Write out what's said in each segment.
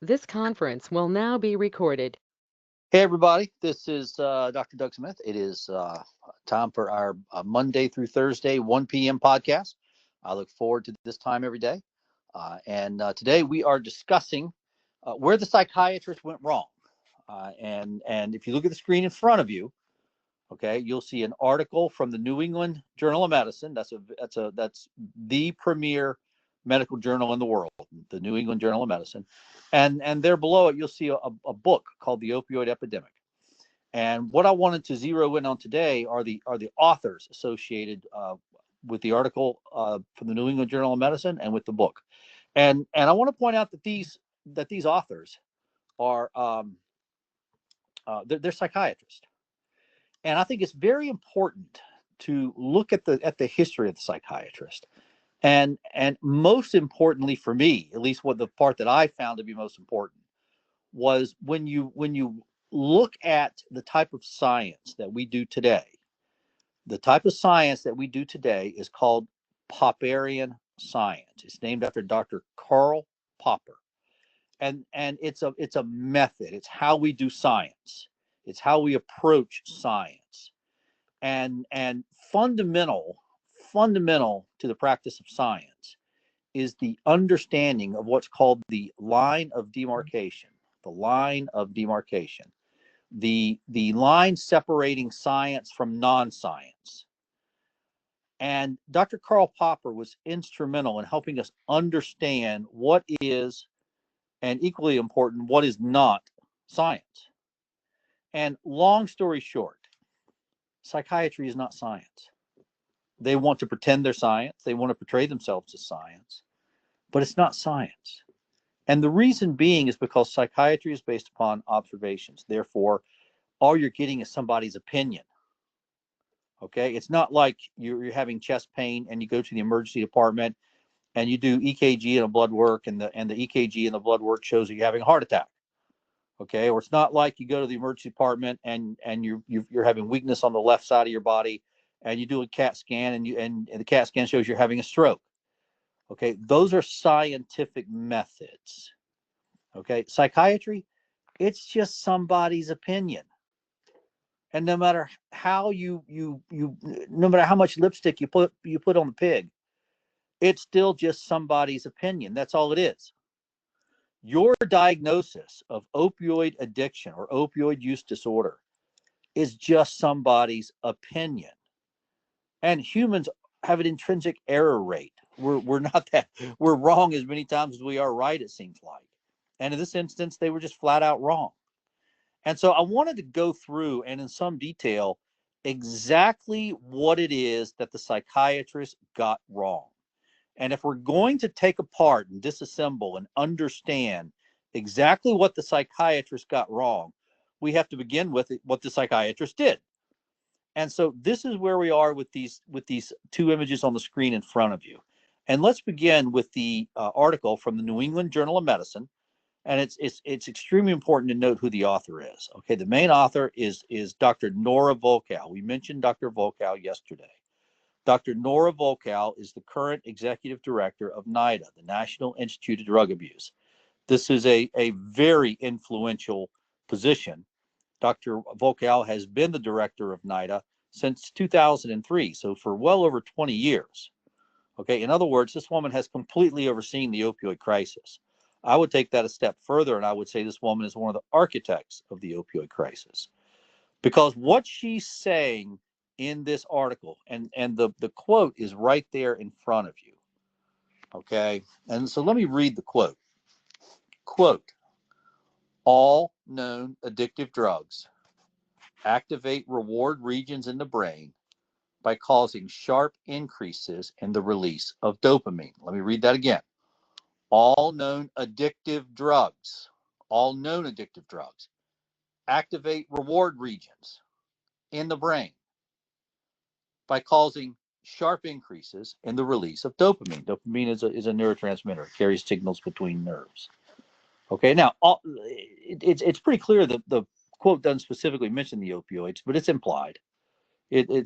This conference will now be recorded. Hey, everybody. This is Dr. Doug Smith. It is time for our Monday through Thursday, 1 p.m. podcast. I look forward to this time every day. And today we are discussing where the psychiatrist went wrong. And if you look at the screen in front of you, okay, you'll see an article from the New England Journal of Medicine. That's the premier medical journal in the world, the New England Journal of Medicine. And there below it, you'll see a book called The Opioid Epidemic. And what I wanted to zero in on today are the authors associated with the article from the New England Journal of Medicine and with the book. And I want to point out that these authors are they're psychiatrists. And I think it's very important to look at the history of the psychiatrist. And most importantly for me, at least what the part that I found to be most important was when you look at the type of science that we do today. The type of science that we do today is called Popperian science. It's named after Dr. Karl Popper. And it's a method. It's how we do science. It's how we approach science. And fundamental to the practice of science is the understanding of what's called the line of demarcation. The line of demarcation. The line separating science from non-science. And Dr. Karl Popper was instrumental in helping us understand what is, and equally important, what is not science. And long story short, psychiatry is not science. They want to pretend they're science. They want to portray themselves as science, but it's not science. And the reason being is because psychiatry is based upon observations. Therefore, all you're getting is somebody's opinion. Okay, it's not like you're having chest pain and you go to the emergency department and you do EKG and a blood work, and the EKG and the blood work shows that you're having a heart attack. Okay, or it's not like you go to the emergency department and you're having weakness on the left side of your body, and you do a CAT scan and the CAT scan shows you're having a stroke. Okay, those are scientific methods. Okay, psychiatry, it's just somebody's opinion. And no matter how no matter how much lipstick you put on the pig, it's still just somebody's opinion. That's all it is. Your diagnosis of opioid addiction or opioid use disorder is just somebody's opinion. And humans have an intrinsic error rate. We're not that, we're wrong as many times as we are right, it seems like. And in this instance, they were just flat out wrong. And so I wanted to go through and in some detail exactly what it is that the psychiatrist got wrong. And if we're going to take apart and disassemble and understand exactly what the psychiatrist got wrong, we have to begin with what the psychiatrist did. And so this is where we are with these two images on the screen in front of you. And let's begin with the article from the New England Journal of Medicine. And it's extremely important to note who the author is. Okay, the main author is Dr. Nora Volkow. We mentioned Dr. Volkow yesterday. Dr. Nora Volkow is the current executive director of NIDA, the National Institute of Drug Abuse. This is a very influential position. Dr. Volkow has been the director of NIDA since 2003, so for well over 20 years. Okay, in other words, this woman has completely overseen the opioid crisis. I would take that a step further, and I would say this woman is one of the architects of the opioid crisis. Because what she's saying in this article, and the quote is right there in front of you. Okay, and so let me read the quote. Quote, all known addictive drugs activate reward regions in the brain by causing sharp increases in the release of dopamine. Let me read that again. All known addictive drugs, activate reward regions in the brain by causing sharp increases in the release of dopamine. Dopamine is a neurotransmitter. It carries signals between nerves. Okay, now it's pretty clear that the quote doesn't specifically mention the opioids, but it's implied.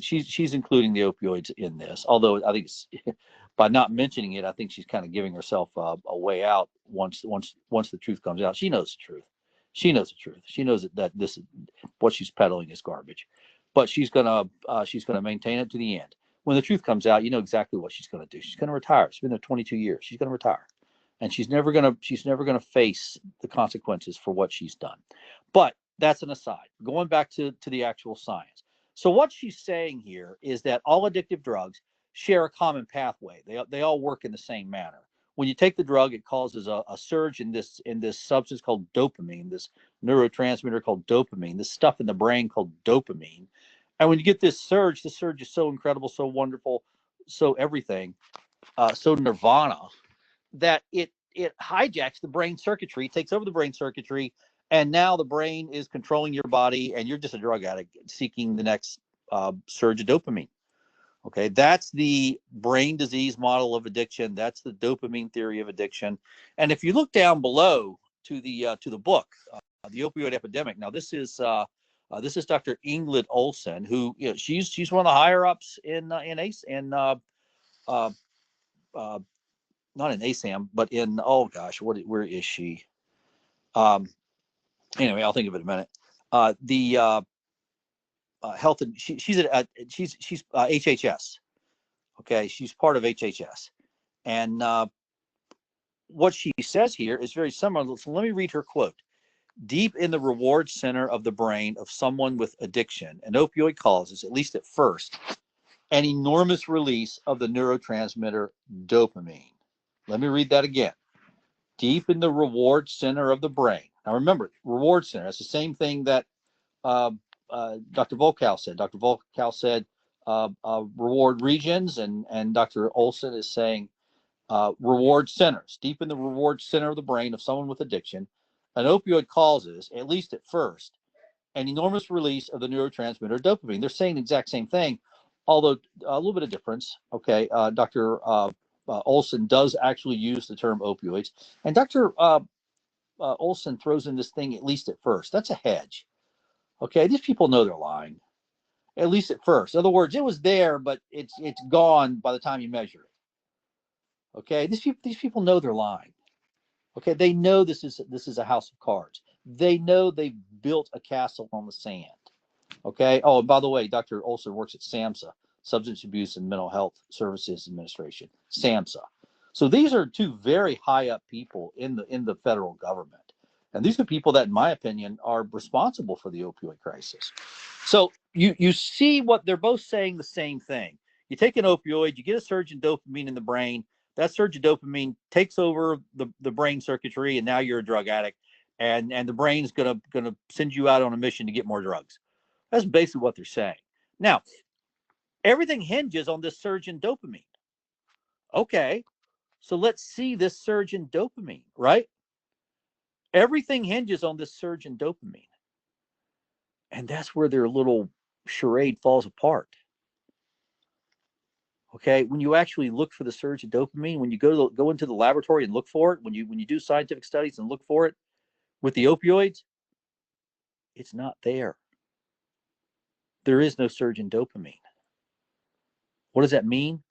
She's including the opioids in this, although I think by not mentioning it, I think she's kind of giving herself a way out once the truth comes out. She knows the truth. She knows the truth. She knows that this what she's peddling is garbage, but she's gonna maintain it to the end. When the truth comes out, you know exactly what she's gonna do. She's gonna retire. She's been there 22 years. She's gonna retire, and she's never gonna face the consequences for what she's done. But that's an aside. Going back to the actual science. So what she's saying here is that all addictive drugs share a common pathway. They all work in the same manner. When you take the drug, it causes a surge in this substance called dopamine, this neurotransmitter called dopamine, this stuff in the brain called dopamine. And when you get this surge is so incredible, so wonderful, so everything, so nirvana, that it hijacks the brain circuitry, takes over the brain circuitry, and now the brain is controlling your body, and you're just a drug addict seeking the next surge of dopamine. Okay, that's the brain disease model of addiction. That's the dopamine theory of addiction. And if you look down below to the book, the opioid epidemic. Now this is Dr. Ingrid Olsen, who she's one of the higher ups in ACE in uh, not in ASAM, but in oh gosh, where is she? Um, anyway, I'll think of it in a minute. The health and she's at she's HHS. Okay, she's part of HHS, and what she says here is very similar. So let me read her quote. Deep in the reward center of the brain of someone with addiction, an opioid causes, at least at first, an enormous release of the neurotransmitter dopamine. Let me read that again. Deep in the reward center of the brain. Now remember, reward center, that's the same thing that Dr. Volkow said. Dr. Volkow said reward regions, and Dr. Olsen is saying reward centers. Deep in the reward center of the brain of someone with addiction, an opioid causes, at least at first, an enormous release of the neurotransmitter dopamine. They're saying the exact same thing, although a little bit of difference. Okay, Dr. Olsen does actually use the term opioids, and Dr. Olsen throws in this thing at least at first. That's a hedge. Okay, these people know they're lying, at least at first. In other words, it was there, but it's gone by the time you measure it. Okay, these people know they're lying. Okay, they know this is a house of cards. They know they've built a castle on the sand. Okay. Oh, and by the way, Dr. Olsen works at SAMHSA, Substance Abuse and Mental Health Services Administration, SAMHSA. So these are two very high up people in the federal government, and these are people that, in my opinion, are responsible for the opioid crisis. So you see what they're both saying the same thing. You take an opioid, you get a surge in dopamine in the brain. That surge of dopamine takes over the brain circuitry, and now you're a drug addict, and the brain's gonna send you out on a mission to get more drugs. That's basically what they're saying. Now, everything hinges on this surge in dopamine. Okay, so let's see this surge in dopamine, right? Everything hinges on this surge in dopamine. And that's where their little charade falls apart. Okay, when you actually look for the surge of dopamine, when you go into the laboratory and look for it, when you do scientific studies and look for it with the opioids, it's not there. There is no surge in dopamine. What does that mean?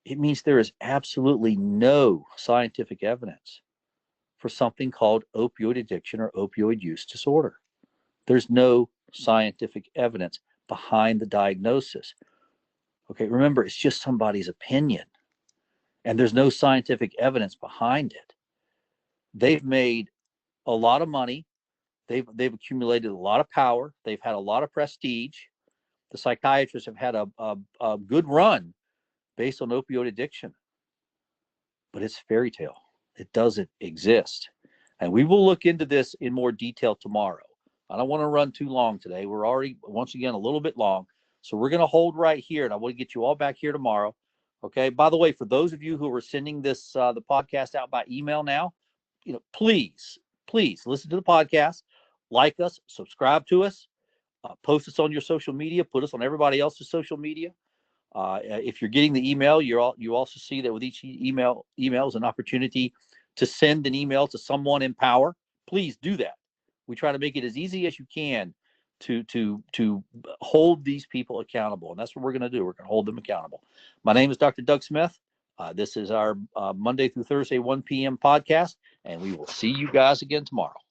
It means there is absolutely no scientific evidence for something called opioid addiction or opioid use disorder. There's no scientific evidence behind the diagnosis. Okay, remember, it's just somebody's opinion, and there's no scientific evidence behind it. They've made a lot of money. They've accumulated a lot of power. They've had a lot of prestige. The psychiatrists have had a good run based on opioid addiction, but it's fairy tale. It doesn't exist. And we will look into this in more detail tomorrow. I don't want to run too long today. We're already, once again, a little bit long. So we're going to hold right here, and I want to get you all back here tomorrow. Okay. By the way, for those of you who are sending this, the podcast out by email now, please listen to the podcast, like us, subscribe to us, post us on your social media, put us on everybody else's social media. If you're getting the email, you also see that with each email is an opportunity to send an email to someone in power. Please do that. We try to make it as easy as you can to hold these people accountable, and that's what we're going to do. We're going to hold them accountable. My name is Dr. Doug Smith. This is our Monday through Thursday 1 p.m. podcast, and we will see you guys again tomorrow.